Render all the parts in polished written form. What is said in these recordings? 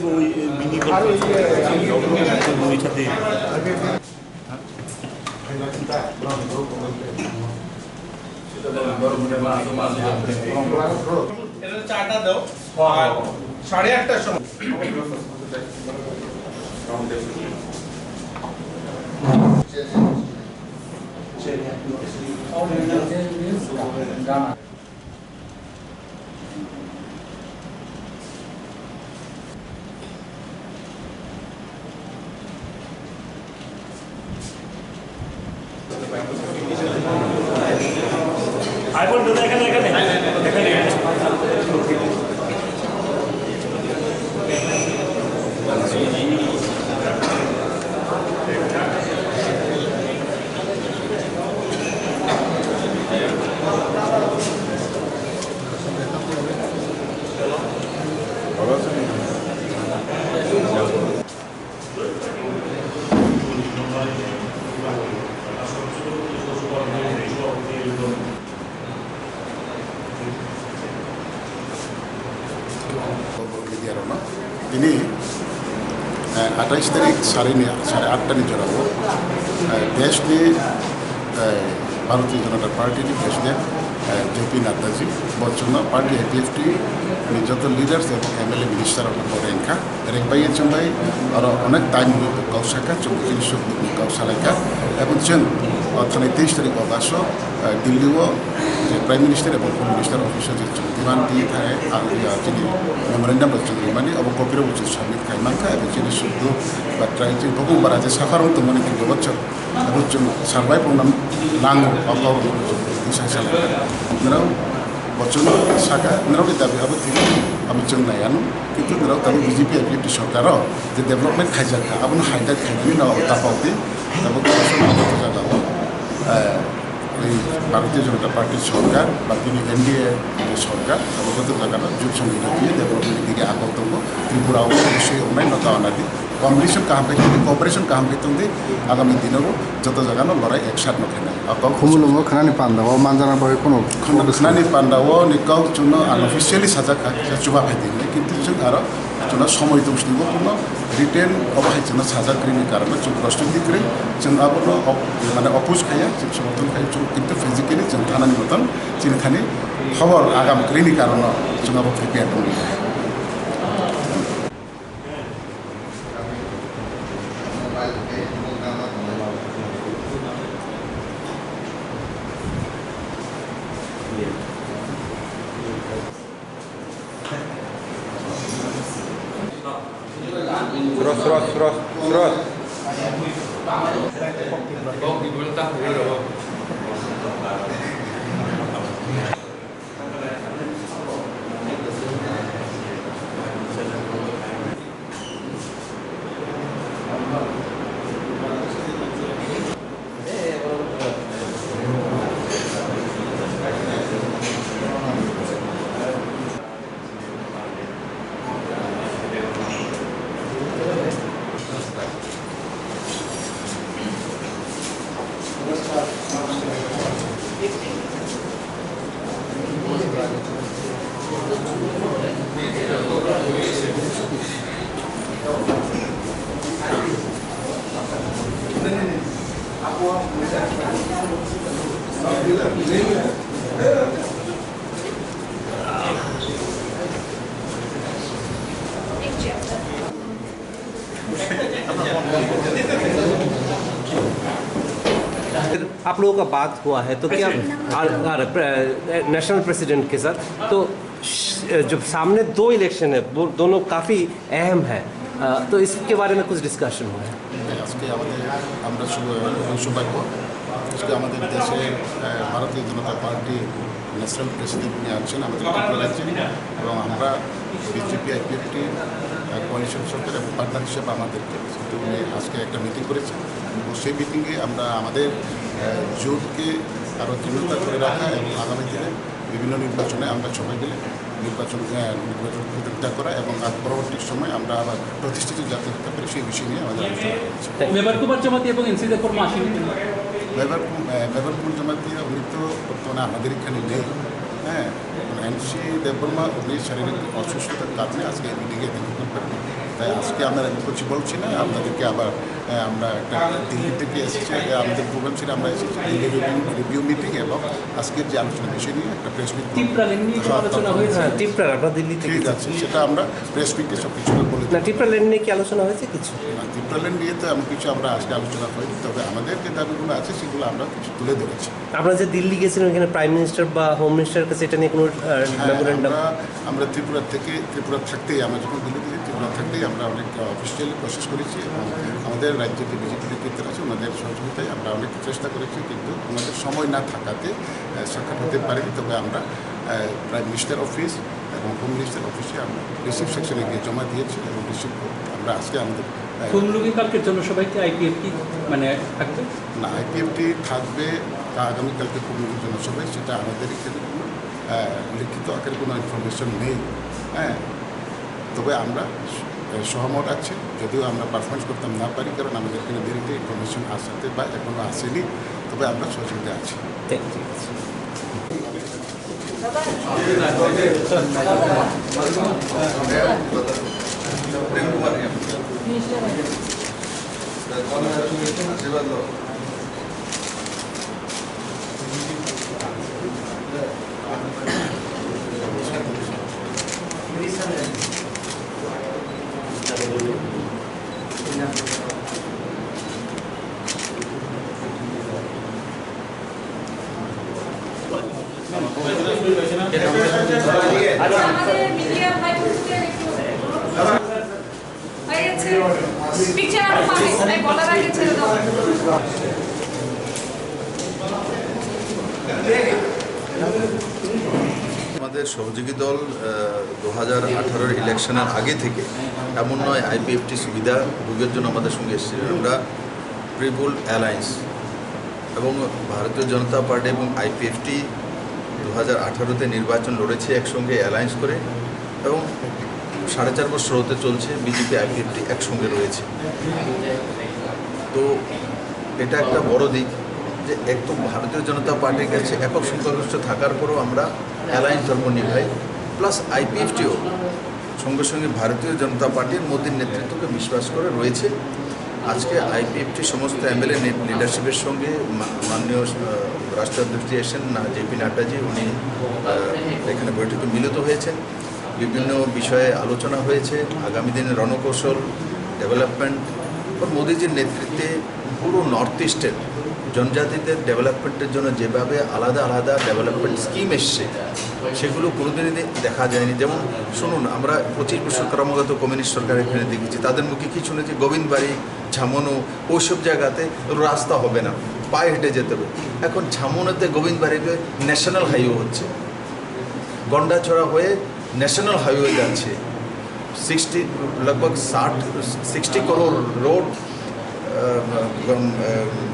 ওই মিনি ওইটাতে চাটা দাও আর 8:30টার সময় আইফোন দাদা এখানে এখানে এখানে ini 28 तारीख 8:30 जराबो देश ने भारतीय जनता पार्टी की president JP Nadda ji Bachchan party एपीएफटी जो लिडार्स एमएलए मिनिस्टर रेंखा रेंबाई चंबाई और अनेक टाइम कौशाखा चौबीस कौशालाइका এবং जों थाने 23 तारीख अगस्त दिल्ली प्राइम मिनिस्टर और होम मिनिस्टर अफिस डिमांड दिए थाने मेमोरेंडम मानी अब कपिर बुझे सबमिट खाइमाखा और शुद्ध बाथ्रा बहु बारा जे साफार तो मन कि बच्चर और जों सार्वाइव नांगो अगाव नराव बच्चन साका नराव दाबी अब अब जों नायानो किंतु नराव तब बीजेपी एपीएफटी सरकार जे डेवलपमेंट खाइजाखा अब हाइदार खाइनायनि उनाव तापावदि तब भारतीय जनता पार्टी सरकार एनडीए सरकार अवगत जगह जुग संगीत दिए डेवलपमेंट दिखे आगत त्रिपुरा नदी कम्पिटिशन कहाँ पे कोऑपरेशन कहाँ पे तुंदी आगामी दिनों जो जगह लड़ाई एक साथ नखेना खुमुलुंगो खानानि पान्दाव मानजाना बाय कोनो खानानि पान्दाव निकाव चुनो अनअफिशियली साजा चुबा फाइदिने किन्तु जों आरो चुना समय दंसनिबो कोनो रिटेन अबाहाय चुना साजा क्रिनि कारण जों प्रस्तुतिक्रि जों आबनो माने अपोज खाया जों समर्थन खाया जों किन्तु फिजिकली जों थानानि मतन जों खानि खबर आगाम क्रिनि कारण जों आबो प्रिपेयार दं Terus. आप लोगों का बात हुआ है तो क्या नेशनल प्रेसिडेंट के साथ तो जब सामने दो इलेक्शन है वो दोनों काफ़ी अहम है तो इसके बारे में कुछ डिस्कशन हुआ है আজকে আমাদের দেশে ভারতীয় জনতা পার্টি ন্যাশনাল প্রেসিডেন্ট নিয়ে আছেন আমাদের ত্রিপুরা রাজ্যে এবং আমরা বিজেপি আইপিএফটি কোয়ালিশন সরকার এবং পার্টনার হিসেবে আমাদেরকে আজকে একটা মিটিং করেছি এবং সেই মিটিংয়ে আমরা আমাদের জোটকে আরও দৃঢ়তা করে রাখা এবং আগামী দিনে বিভিন্ন নির্বাচনে আমরা সবাই মিলে নির্বাচন প্রতিযোগিতা করা এবং পরবর্তী সময় আমরা আবার প্রতিষ্ঠিত জাতীয় হতে পারি সেই বিষয় নিয়ে আমাদের আলোচনা করেছি। এবং এনসি দেববর্মা মেবরকুমার জমাতিয়া উনি তো বর্তমানে আমাদের এখানে নেই। হ্যাঁ, এনসি দেববর্মা উনি শারীরিক অসুস্থতার কারণে আজকে মিটিংয়ে দেখা করতে পারেন। তাই আজকে আমরা কিছু বলছি না, আপনাদেরকে আবার আমরা একটা দিল্লি থেকে এসেছি, আমাদের প্রোগ্রাম ছিল আমরা এসেছি দিল্লি রিভিউ মিটিং এবং আজকের যে আলোচনা বিষয় নিয়ে একটা প্রেস মিট। টিপ্রা লেন নিয়ে কোনো আলোচনা হয়েছে? হ্যাঁ, টিপ্রা আমরা দিল্লি থেকে ঠিক আছে, সেটা আমরা প্রেস মিটে সব কিছু বলে না, টিপ্রা লেন নিয়ে কি আলোচনা হয়েছে কিছু? ত্রিপুরাল্যান্ড নিয়ে তো এমন কিছু আমরা আজকে আলোচনা করিনি, তবে আমাদের যে দাবিগুলো আছে সেগুলো আমরা কিছু তুলে ধরেছি। আপনারা যে দিল্লি গেছিলেন ওখানে প্রাইম মিনিস্টার বা হোম মিনিস্টারের কাছে এটা নিয়ে কোনো মেমোরেন্ডাম? আমরা ত্রিপুরা থাকতেই আমরা যখন দিল্লি থেকে ত্রিপুরা থাকতেই আমরা অনেক অফিসিয়ালি প্রসেস করেছি এবং আমাদের রাজ্যে যে বিজেপি নেতৃত্ব আছে ওনাদের সহযোগিতায় আমরা অনেক চেষ্টা করেছি, কিন্তু ওনাদের সময় না থাকাতে সাক্ষাৎ হতে পারেনি। তবে আমরা প্রাইম মিনিস্টার অফিস এবং হোম মিনিস্টার অফিসে আমরা রিসিভ সেকশনে গিয়ে জমা দিয়েছি এবং রিসিভ আমরা আজকে আমাদের খুমলুঙ্গি কালকের জন্য সবাইকে আইপিএফটি মানে থাকবে না, আইপিএফটি থাকবে আগামীকালকে খুবই জনসভায়, সেটা আমাদের এখানে কোনো লিখিত আকারে কোনো ইনফরমেশন নেই। হ্যাঁ, তবে আমরা সহমত আছে, যদিও আমরা পারফরমেন্স করতাম না পারি, কারণ আমাদের এখানে দেরিতে ইনফরমেশন আসাতে বা এখনও আসেনি, তবে আমরা সহযোগিতা আছি। ঠিক আছে। আমাদের মিডিয়া ভাই বোনদের একটু হয়ে গেছে পিকচার আরো পাবে তাই বলার আগে ছেড়ে দাও। আমাদের সহযোগী দল 2018 ইলেকশনের আগে থেকে এমন নয় আইপিএফটি সুবিধা ভোগের জন্য আমাদের সঙ্গে এসেছিলেন। আমরা পিপল অ্যালায়েন্স এবং ভারতীয় জনতা পার্টি এবং আইপিএফটি 2018-তে নির্বাচন লড়েছে একসঙ্গে অ্যালায়েন্স করে, এবং 4.5 বছর হতে চলছে বিজেপি আইপিএফটি একসঙ্গে রয়েছে। তো এটা একটা বড় দিক যে একদম ভারতীয় জনতা পার্টির কাছে একক সংখ্যাগরিষ্ঠ থাকার পরও আমরা অ্যালায়েন্স ধর্ম নিভাই, প্লাস আইপিএফটিও সঙ্গে সঙ্গে ভারতীয় জনতা পার্টির মোদীর নেতৃত্বকে বিশ্বাস করে রয়েছে। আজকে আইপিএফটি সমস্ত এমএলএ লিডারশিপের সঙ্গে মাননীয় রাষ্ট্রাধ্যক্ষ এসেন জেপি নাড্ডাজি, উনি এখানে বৈঠকে মিলিত হয়েছেন। বিভিন্ন বিষয়ে আলোচনা হয়েছে, আগামী দিনের রণকৌশল, ডেভেলপমেন্ট, এবং মোদীজির নেতৃত্বে পুরো নর্থ ইস্টের জনজাতিদের ডেভেলপমেন্টের জন্য যেভাবে আলাদা আলাদা ডেভেলপমেন্ট স্কিম এসছে সেগুলো কোনোদিনই দেখা যায়নি। যেমন শুনুন, আমরা 25 বছর ক্রমাগত কমিউনিস্ট সরকার এখানে দেখেছি, তাদের মুখে কি শুনেছি? গোবিন্দবাড়ি, ঝামনু, ওইসব জায়গাতে রাস্তা হবে না, পায়ে হেঁটে যেতে হবে। এখন ঝামনুতে গোবিন্দবাড়িতে ন্যাশনাল হাইওয়ে হচ্ছে, গন্ডাছড়া হয়ে ন্যাশনাল হাইওয়ে যাচ্ছে, लगभग 60 करोड़ रोड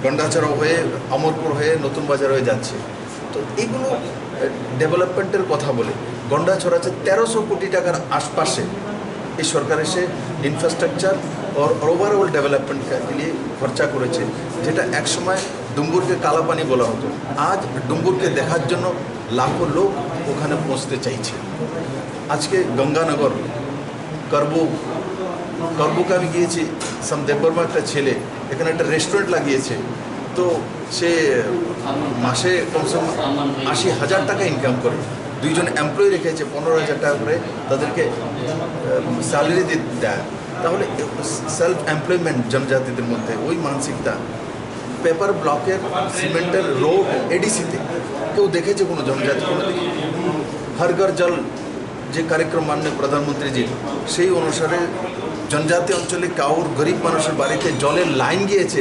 গন্ডাছড়া হয়ে অমরপুর হয়ে নতুন বাজার হয়ে যাচ্ছে। তো এগুলো ডেভেলপমেন্টের কথা বলে গন্ডাছড়াতে 1300 কোটি টাকার আশপাশে এই সরকার এসে ইনফ্রাস্ট্রাকচার और ওভারঅল ডেভেলপমেন্টকে নিয়ে খরচা করেছে, যেটা একসময় ডুম্বুরকে কালাপানি বলা হতো। আজ ডুম্বুরকে দেখার জন্য লাখো লোক ওখানে পৌঁছতে চাইছে। আজকে গঙ্গানগর করবুকে আমি গিয়েছি, সাম দেববর্মা একটা ছেলে এখানে একটা রেস্টুরেন্ট লাগিয়েছে, তো সে মাসে কমসে কম 80,000 টাকা ইনকাম করে, 2 জন এমপ্লয়ি রেখেছে, 15,000 টাকা করে তাদেরকে স্যালারি দেয়। তাহলে সেলফ এমপ্লয়মেন্ট জনজাতিদের মধ্যে ওই মানসিকতা। পেপার ব্লকের সিমেন্টের রোড এডিসিতে কেউ দেখেছে কোনো জনজাতি? কোনো হর ঘর জল যে কার্যক্রম মাননীয় প্রধানমন্ত্রীজি, সেই অনুসারে জনজাতি অঞ্চলে কাউর গরিব মানুষের বাড়িতে জলের লাইন গিয়েছে,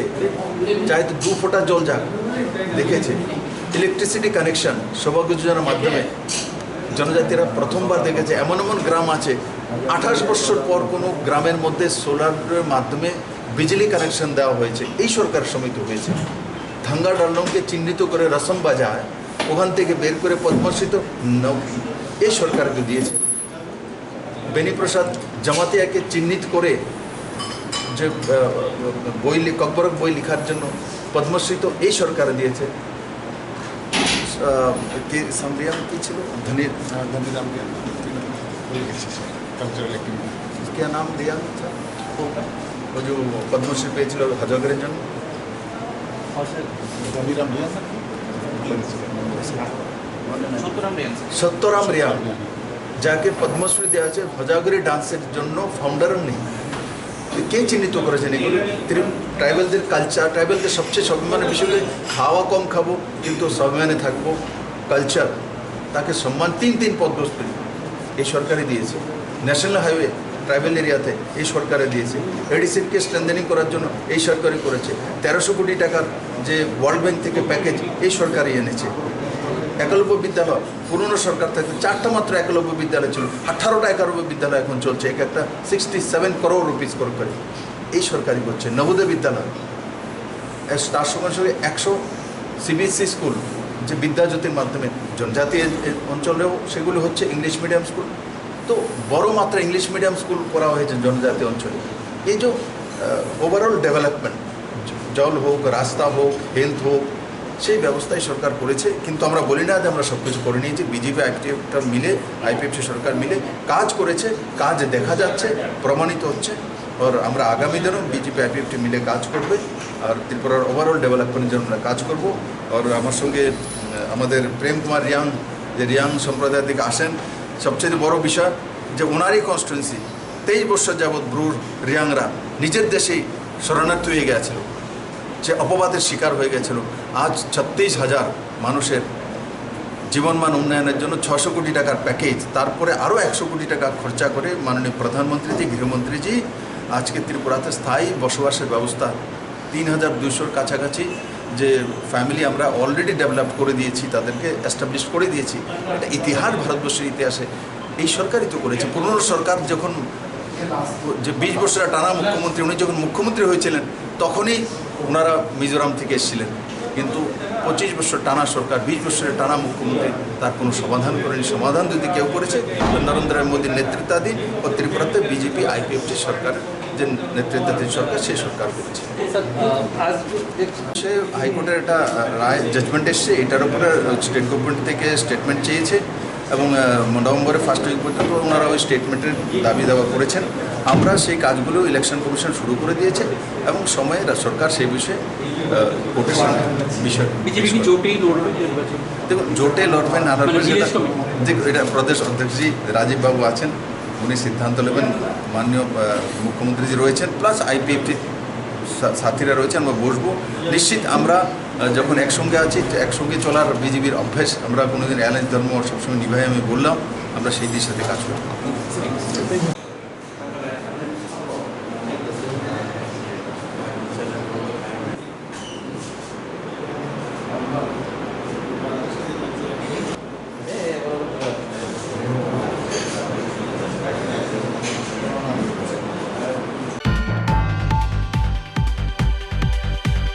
চাই তো 2 ফোঁটা জল যাক, দেখেছে। ইলেকট্রিসিটি কানেকশন সৌভাগ্য যোজনার মাধ্যমে জনজাতিরা প্রথমবার দেখেছে। এমন এমন গ্রাম আছে 28 বছর পর কোনো গ্রামের মধ্যে সোলারের মাধ্যমে বিজলি কানেকশন দেওয়া হয়েছে, এই সরকারের সময় তো হয়েছে। থাঙ্গা ডালনকে চিহ্নিত করে রসম বাজায়, ওখান থেকে বের করে পদ্মশ্রী তো এই সরকারকে দিয়েছে। বেনিপ্রসাদ জামাতিয়াকে চিহ্নিত করে যে বই ককবরক বই লেখার জন্য পদ্মশ্রী তো এই সরকার দিয়েছে। কি ছিল? ধনীরাম কালচারাল অ্যাক্টিভিটি क्या नाम रियांग था वो जो पद्मश्री পেয়েছিল হজগরের জন্য সত্যরাম রিয়াং যাকে পদ্মশ্রী দেওয়া আছে হজাগরি ডান্সের জন্য ফাউন্ডারও নেই কে চিহ্নিত করেছেন এগুলো তিনি ট্রাইবেলদের কালচার ট্রাইবেলদের সবচেয়ে স্বাভিমানের বিষয় খাওয়া কম খাবো কিন্তু স্বাভিমানে থাকবো কালচার তাকে সম্মান তিন পদ্মশ্রী এই সরকারই দিয়েছে ন্যাশনাল হাইওয়ে ট্রাইবেল এরিয়াতে এই সরকারে দিয়েছে এডিসিকে স্ট্রেন্থেনিং করার জন্য এই সরকারই করেছে 1300 কোটি টাকার যে ওয়ার্ল্ড ব্যাংক থেকে প্যাকেজ এই সরকারই এনেছে একলব্য বিদ্যালয় পুরনো সরকার থাকতে 4টা মাত্র একলব্য বিদ্যালয় ছিল 18টা একলব্য বিদ্যালয় এখন চলছে একটা 67 করোড় রুপিস করে এই সরকারই করছে নবোদয় বিদ্যালয় তার সঙ্গে সঙ্গে 100 সিবিএসসি স্কুল যে বিদ্যাজ্যোতির মাধ্যমে জনজাতি অঞ্চলেও সেগুলি হচ্ছে ইংলিশ মিডিয়াম স্কুল তো বড় মাত্রা ইংলিশ মিডিয়াম স্কুল করা হয়েছে জনজাতি অঞ্চলে এই যে ওভারঅল ডেভেলপমেন্ট জল হোক রাস্তা হোক হেলথ হোক সেই ব্যবস্থাই সরকার করেছে কিন্তু আমরা বলি না যে আমরা সব কিছু করে নিয়েছি বিজেপি আইপিএফটা মিলে আইপিএফটি সরকার মিলে কাজ করেছে কাজ দেখা যাচ্ছে প্রমাণিত হচ্ছে আর আমরা আগামী দিনেও বিজেপি আইপিএফটি মিলে কাজ করবে আর ত্রিপুরার ওভারঅল ডেভেলপমেন্টের জন্য আমরা কাজ করব আর আমার সঙ্গে আমাদের প্রেম কুমার রিয়াং যে রিয়াং সম্প্রদায়ের দিকে আসেন সবচেয়ে বড় বিষয় যে ওনারই কনস্টিটুয়েন্সি 23 বছর যাবৎ ব্রুর রিয়াংরা নিজের দেশেই শরণার্থী হয়ে গেছিল যে অপবাদের শিকার হয়ে গেছিল আজ 36,000 মানুষের জীবনমান উন্নয়নের জন্য 600 কোটি টাকার প্যাকেজ তারপরে আরও 100 কোটি টাকা খরচা করে মাননীয় প্রধানমন্ত্রীজি গৃহমন্ত্রীজি আজকে ত্রিপুরাতে স্থায়ী বসবাসের ব্যবস্থা 3,200-র কাছাকাছি যে ফ্যামিলি আমরা অলরেডি ডেভেলপ করে দিয়েছি তাদেরকে এস্টাবলিশ করে দিয়েছি এটা ইতিহাস ভারতবর্ষের ইতিহাসে এই সরকারই তো করেছে পুরনো সরকার যখন যে 20 বছরের টানা মুখ্যমন্ত্রী উনি যখন মুখ্যমন্ত্রী হয়েছিলেন তখনই ওনারা মিজোরাম থেকে এসেছিলেন কিন্তু 25 বছর টানা সরকার 20 বছরের টানা মুখ্যমন্ত্রী তার কোনো সমাধান করেনি সমাধান যদি কেউ করেছে নরেন্দ্র মোদীর নেতৃত্বাধীন ও ত্রিপুরাতে বিজেপি আইপিএফটি সরকার যে নেতৃত্বাধীন সরকার সেই সরকার করেছে সে হাইকোর্টের একটা রায় জাজমেন্ট এসছে এটার উপরে স্টেট গভর্নমেন্ট থেকে স্টেটমেন্ট চেয়েছে এবং নভেম্বরের ফার্স্ট উইক পর্যন্ত ওনারা ওই স্টেটমেন্টের দাবি দাওয়া করেছেন আমরা সেই কাজগুলো ইলেকশন কমিশন শুরু করে দিয়েছে এবং সময়ে সরকার সেই বিষয়ে কোর্টের সামনে বিষয় বিজেপি কি জোটেই লড়বে নির্বাচন দেখুন জোটে লড়বেন না লড়বেন দেখুন এটা প্রদেশ অধ্যক্ষজি রাজীব বাবু আছেন উনি সিদ্ধান্ত নেবেন মাননীয় মুখ্যমন্ত্রীজি রয়েছেন প্লাস আইপিএফটি সাথীরা রয়েছেন আমরা বসবো নিশ্চিত আমরা যখন একসঙ্গে আছি একসঙ্গে চলার বিজেপির অভ্যাস আমরা কোনোদিন অ্যালায়েন্স ধর্ম সবসময় নিভাই আমি বললাম আমরা সেই দিশাতে কাজ করব